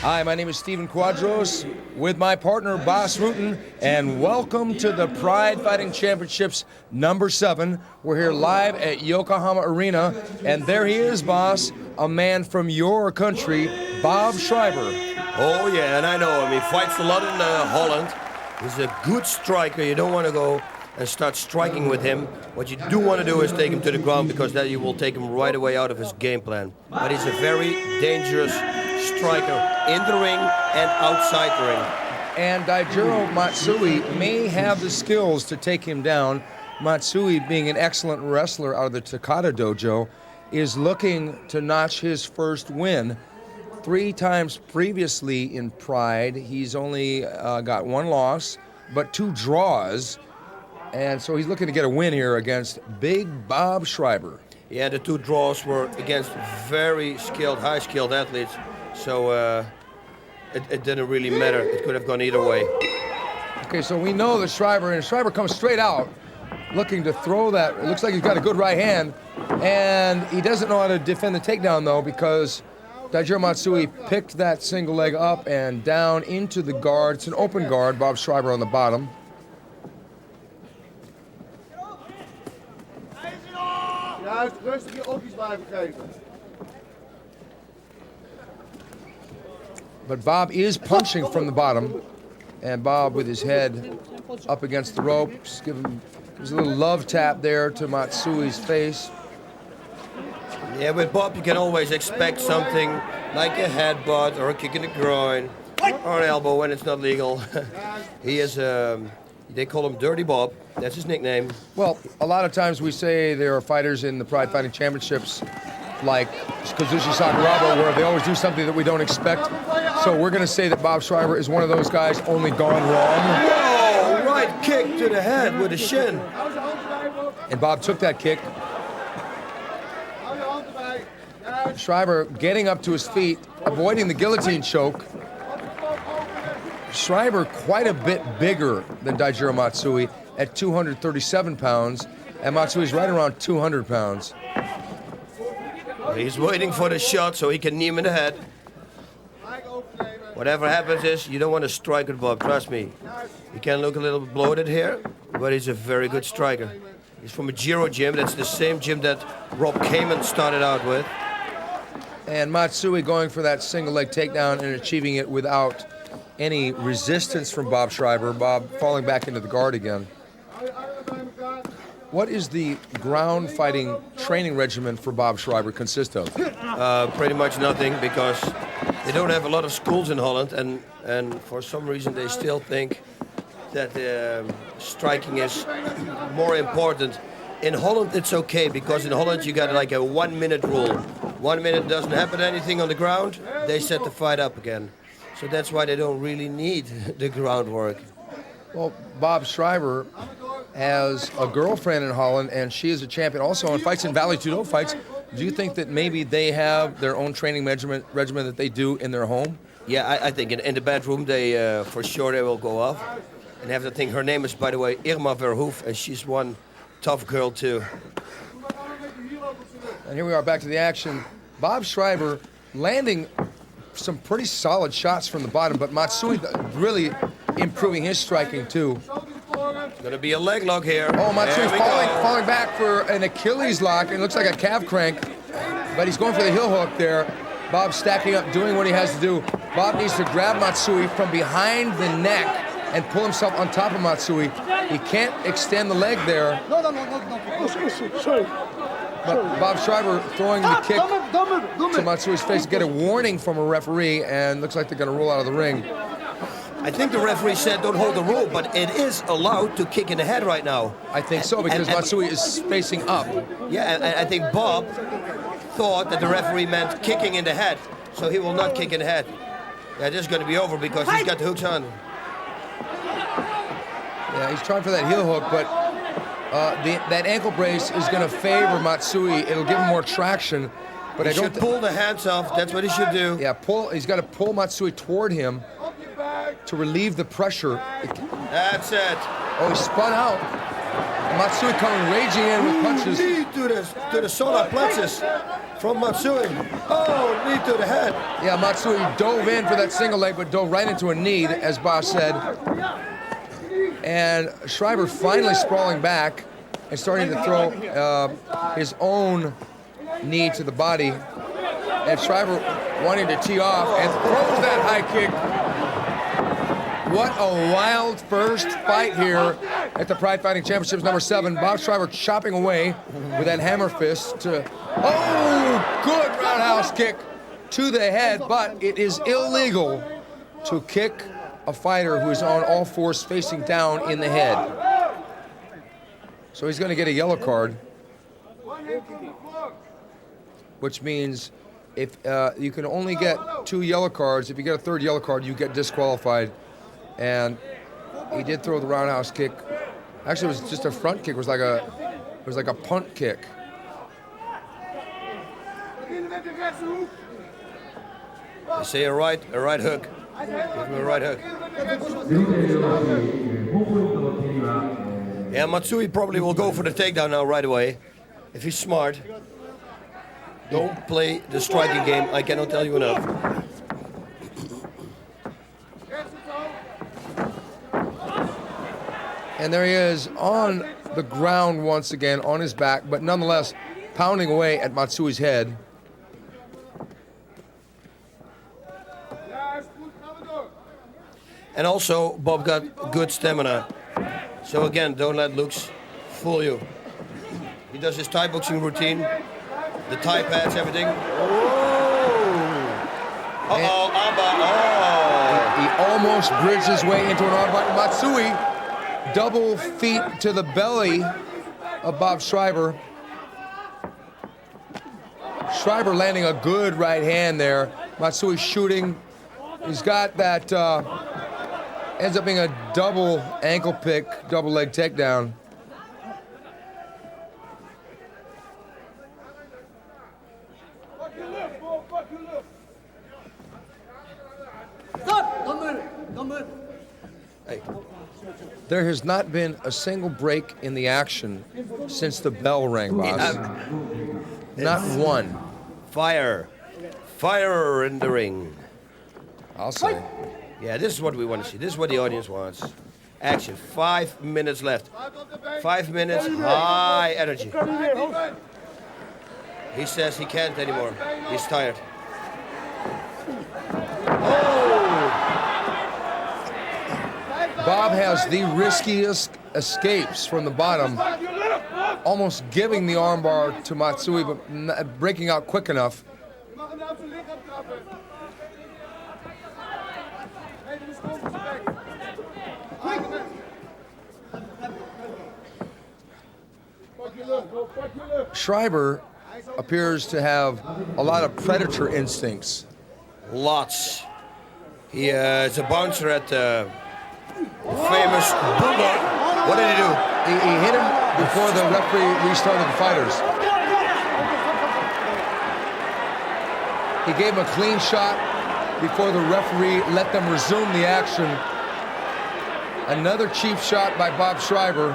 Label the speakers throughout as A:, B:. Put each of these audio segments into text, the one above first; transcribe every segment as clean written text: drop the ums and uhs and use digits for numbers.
A: Hi, my name is Steven Quadros with my partner Bas Rutten, and welcome to the Pride Fighting Championships #7. We're here live at Yokohama Arena, and there he is, Bas, a man from your country, Bob Schrijver.
B: Oh yeah, and I know him. He fights a lot in Holland. He's a good striker. You don't want to go and start striking with him. What you do want to do is take him to the ground, because then you will take him right away out of his game plan. But he's a very dangerous striker in the ring and outside the ring.
A: And Daijiro Matsui may have the skills to take him down. Matsui, being an excellent wrestler out of the Takada dojo, is looking to notch his first win. 3 times previously in Pride, he's only got 1 loss, but 2 draws. And so he's looking to get a win here against Big Bob Schrijver.
B: Yeah, the 2 draws were against very skilled, high-skilled athletes. So it didn't really matter. It could have gone either way.
A: Okay, so we know that Schrijver comes straight out, looking to throw that. It looks like he's got a good right hand, and he doesn't know how to defend the takedown, though, because Daijiro Matsui picked that single leg up and down into the guard. It's an open guard, Bob Schrijver on the bottom. But Bob is punching from the bottom, and Bob with his head up against the ropes, gives a little love tap there to Matsui's face.
B: Yeah, with Bob you can always expect something like a headbutt or a kick in the groin or an elbow when it's not legal. He is, they call him Dirty Bob. That's his nickname.
A: Well, a lot of times we say there are fighters in the Pride Fighting Championships like Kazushi Sakuraba where they always do something that we don't expect. So we're going to say that Bob Schrijver is one of those guys, only gone wrong.
B: Whoa, right kick to the head with a shin.
A: And Bob took that kick. Schrijver getting up to his feet, avoiding the guillotine choke. Schrijver quite a bit bigger than Daijiro Matsui at 237 pounds, and Matsui's right around 200 pounds.
B: He's waiting for the shot so he can knee him in the head. Whatever happens is, you don't want to strike with Bob, trust me. He can look a little bloated here, but he's a very good striker. He's from a Jiro gym. That's the same gym that Rob Kamen started out with.
A: And Matsui going for that single leg takedown and achieving it without any resistance from Bob Schrijver. Bob falling back into the guard again. What is the ground fighting training regimen for Bob Schrijver consist of?
B: Pretty much nothing, because they don't have a lot of schools in Holland, and for some reason they still think that striking is more important. In Holland it's okay, because in Holland you got like a 1-minute rule. 1 minute doesn't happen anything on the ground, they set the fight up again. So that's why they don't really need the groundwork.
A: Well, Bob Schrijver has a girlfriend in Holland, and she is a champion also and fights in Valley Judo fights. Do you think that maybe they have their own training regimen that they do in their home?
B: Yeah, I think in the bedroom they for sure they will go off. And have to think, her name is, by the way, Irma Verhoef, and she's one tough girl too.
A: And here we are back to the action. Bob Schrijver landing some pretty solid shots from the bottom, but Matsui really improving his striking too.
B: It's gonna be a leg lock here.
A: Oh, Matsui falling back for an Achilles lock, and it looks like a calf crank, but he's going for the heel hook there. Bob stacking up, doing what he has to do. Bob needs to grab Matsui from behind the neck and pull himself on top of Matsui. He can't extend the leg there.
C: No. Sorry.
A: But Bob Schrijver throwing the kick to Matsui's face to get a warning from a referee, and looks like they're going to roll out of the ring.
B: I think the referee said don't hold the rule, but it is allowed to kick in the head right now.
A: I think so, because Matsui is facing up.
B: Yeah, and I think Bob thought that the referee meant kicking in the head, so he will not kick in the head. Yeah, this is going to be over because he's got the hooks on.
A: Yeah, he's trying for that heel hook, but that ankle brace is going to favor Matsui. It'll give him more traction. But
B: he should pull the hands off. That's what he should do.
A: Yeah, he's got to pull Matsui toward him to relieve the pressure.
B: That's it.
A: Oh, he spun out. Matsui coming raging in with punches.
B: Knee to the solar plexus. from Matsui. Oh, knee to the head.
A: Yeah, Matsui dove in for that single leg, but dove right into a knee, as Boss said. And Schrijver finally sprawling back and starting to throw his own knee to the body. And Schrijver wanting to tee off and throws that high kick. What a wild first fight here at the Pride Fighting Championships number 7. Bob Schrijver chopping away with that hammer fist. Oh, good roundhouse kick to the head, but it is illegal to kick a fighter who is on all fours facing down in the head. So he's going to get a yellow card, which means if you can only get 2 yellow cards. If you get a 3rd yellow card, you get disqualified. And he did throw the roundhouse kick. Actually, it was just a front kick. It was like a punt kick.
B: They say a right hook. Give him a right hook. Yeah, Matsui probably will go for the takedown now right away. If he's smart. Don't play the striking game. I cannot tell you enough.
A: And there he is on the ground once again, on his back, but nonetheless pounding away at Matsui's head.
B: And also, Bob got good stamina. So again, don't let looks fool you. He does his Thai boxing routine, the Thai pads, everything. Uh-oh, armbar.
A: He almost bridged his way into an armbar. Matsui, double feet to the belly of Bob Schrijver. Schrijver landing a good right hand there. Matsui shooting. He's got that, ends up being a double ankle pick, double leg takedown.
B: Hey.
A: There has not been a single break in the action since the bell rang, boss. Not one.
B: Fire. Fire in the ring.
A: I'll say.
B: Yeah, this is what we want to see. This is what the audience wants. Action. 5 minutes left. 5 minutes, high energy. He says he can't anymore. He's tired.
A: Bob has the riskiest escapes from the bottom, almost giving the armbar to Matsui, but not breaking out quick enough. Schrijver appears to have a lot of predator instincts.
B: Lots. He is a bouncer at famous Bulldog. What did he do?
A: He hit him before the referee restarted the fighters. He gave him a clean shot before the referee let them resume the action. Another cheap shot by Bob Schrijver.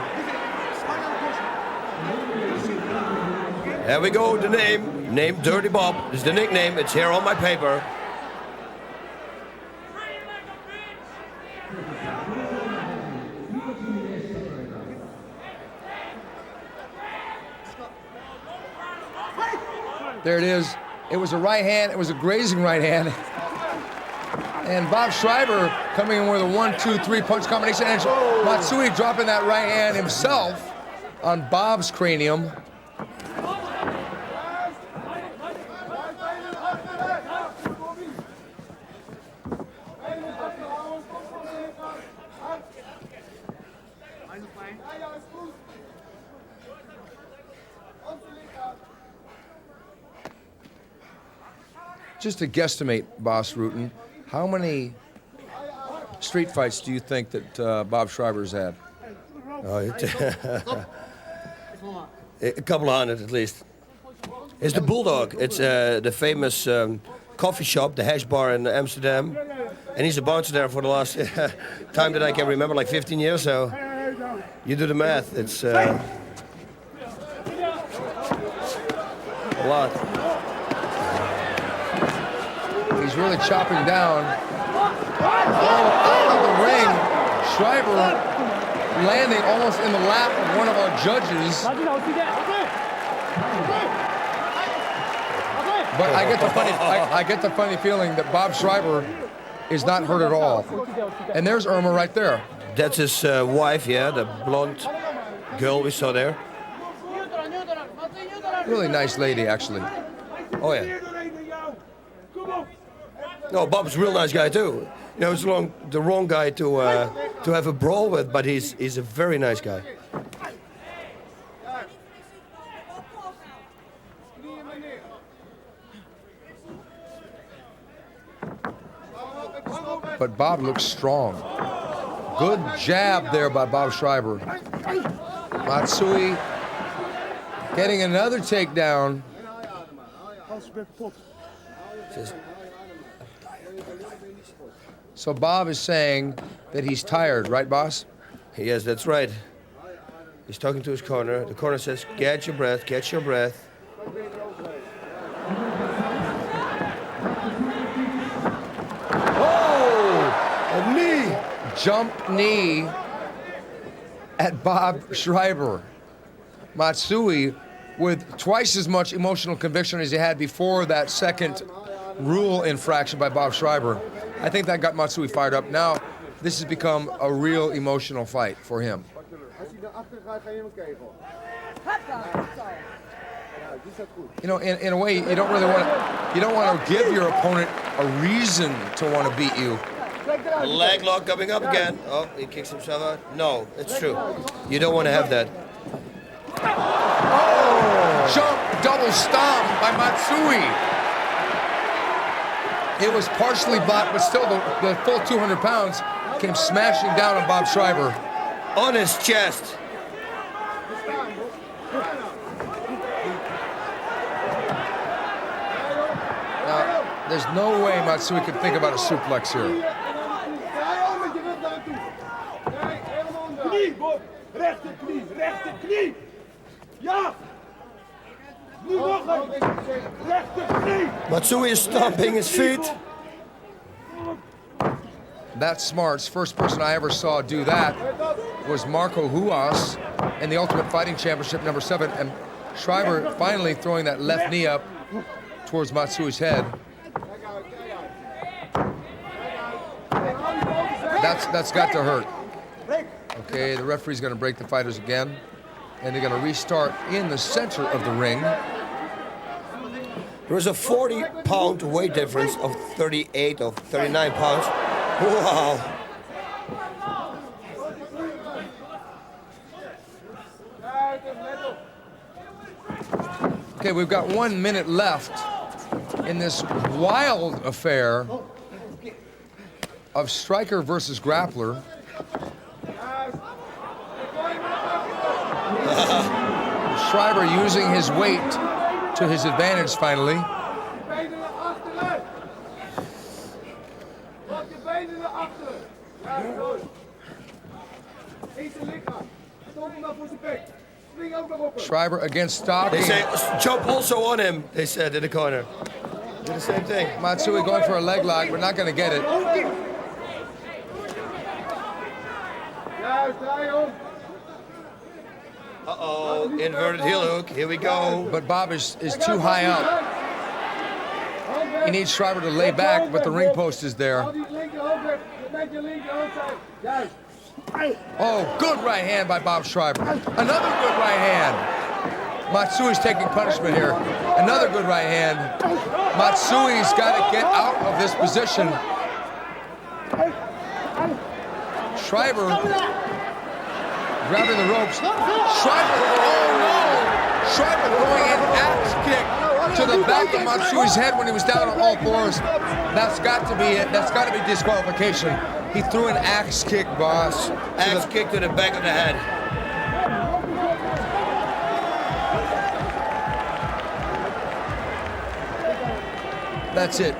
B: There we go, the name Dirty Bob. This is the nickname, it's here on my paper.
A: There it is. It was a right hand. It was a grazing right hand. And Bob Schrijver coming in with a 1-2-3 punch combination. And Matsui dropping that right hand himself on Bob's cranium. Just to guesstimate, Boss Rutten, how many street fights do you think that Bob Schrijver's had?
B: A couple of hundred at least. It's the Bulldog. It's the famous coffee shop, the hash bar in Amsterdam. And he's a bouncer there for the last time that I can remember, like 15 years. So you do the math. It's a lot.
A: He's really chopping down. Oh, out of the ring. Schrijver landing almost in the lap of one of our judges. But I get the funny feeling that Bob Schrijver is not hurt at all. And there's Irma right there.
B: That's his wife, yeah, the blonde girl we saw there.
A: Really nice lady, actually.
B: Oh yeah. No, Bob's a real nice guy too. You know, it's the wrong guy to have a brawl with, but he's a very nice guy.
A: But Bob looks strong. Good jab there by Bob Schrijver. Matsui getting another takedown. So Bob is saying that he's tired, right, boss?
B: Yes, that's right. He's talking to his corner. The corner says, "Catch your breath, catch your breath."
A: A knee! Jump knee at Bob Schrijver. Matsui with twice as much emotional conviction as he had before that second rule infraction by Bob Schrijver. I think that got Matsui fired up. Now, this has become a real emotional fight for him. You know, in a way, you don't want to give your opponent a reason to want to beat you.
B: Leg lock coming up again. Oh, he kicks himself out. No, it's true. You don't want to have that.
A: Oh! Jump double stomp by Matsui. It was partially blocked, but still the full 200 pounds came smashing down on Bob Schrijver.
B: On his chest.
A: Now, there's no way Matsui could think about a suplex here.
B: Matsui is stomping his feet.
A: That's smart. First person I ever saw do that was Marco Huas in the Ultimate Fighting Championship #7, and Schrijver finally throwing that left knee up towards Matsui's head. That's got to hurt. Okay, the referee's going to break the fighters again, and they're going to restart in the center of the ring.
B: There is a 40-pound weight difference of 38 or 39 pounds. Wow.
A: Okay, we've got 1 minute left in this wild affair of striker versus grappler. Schrijver using his weight to his advantage finally. Schrijver again stopping.
B: They say, jump also on him, they said in the corner. Did the same thing.
A: Matsui going for a leg lock, but not going to get it.
B: Uh-oh, inverted heel hook, here we go.
A: But Bob is too high up. He needs Schrijver to lay back, but the ring post is there. Oh, good right hand by Bob Schrijver. Another good right hand. Matsui's taking punishment here. Another good right hand. Matsui's got to get out of this position. Schrijver grabbing the ropes. Schrijver, oh no! Schrijver throwing an axe kick to the back of Matsui's head when he was down on all fours. That's got to be it. That's got to be disqualification. He threw an axe kick, boss.
B: Axe kick to the back of the head.
A: That's it.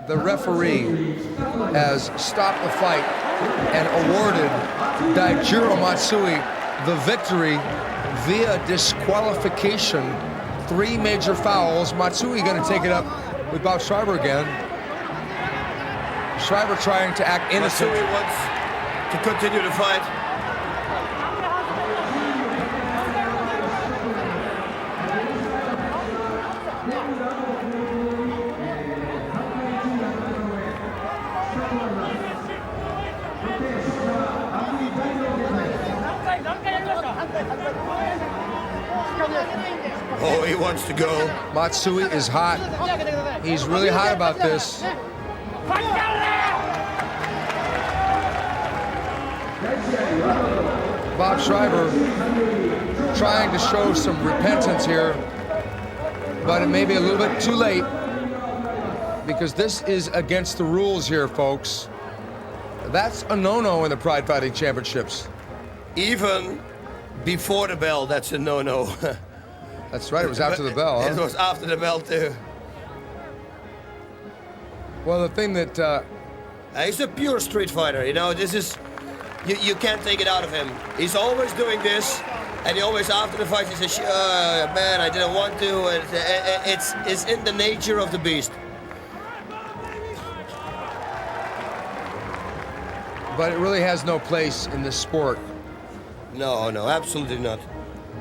A: The referee has stopped the fight and awarded Daijiro Matsui the victory via disqualification. 3 major fouls. Matsui going to take it up with Bob Schrijver again. Schrijver trying to act innocent.
B: Matsui wants to continue the fight. Oh, he wants to go.
A: Matsui is hot. He's really hot about this. Bob Schrijver trying to show some repentance here, but it may be a little bit too late because this is against the rules here, folks. That's a no-no in the Pride Fighting Championships.
B: Even before the bell, that's a no-no.
A: That's right, it was after the bell, huh?
B: It was after the bell, too.
A: Well, the thing that...
B: He's a pure street fighter, you know, this is... You can't take it out of him. He's always doing this, and he always, after the fight, he says, man, I didn't want to. It's in the nature of the beast.
A: But it really has no place in this sport.
B: No, no, absolutely not.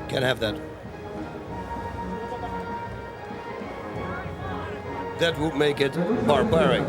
B: Can't have that. That would make it barbaric.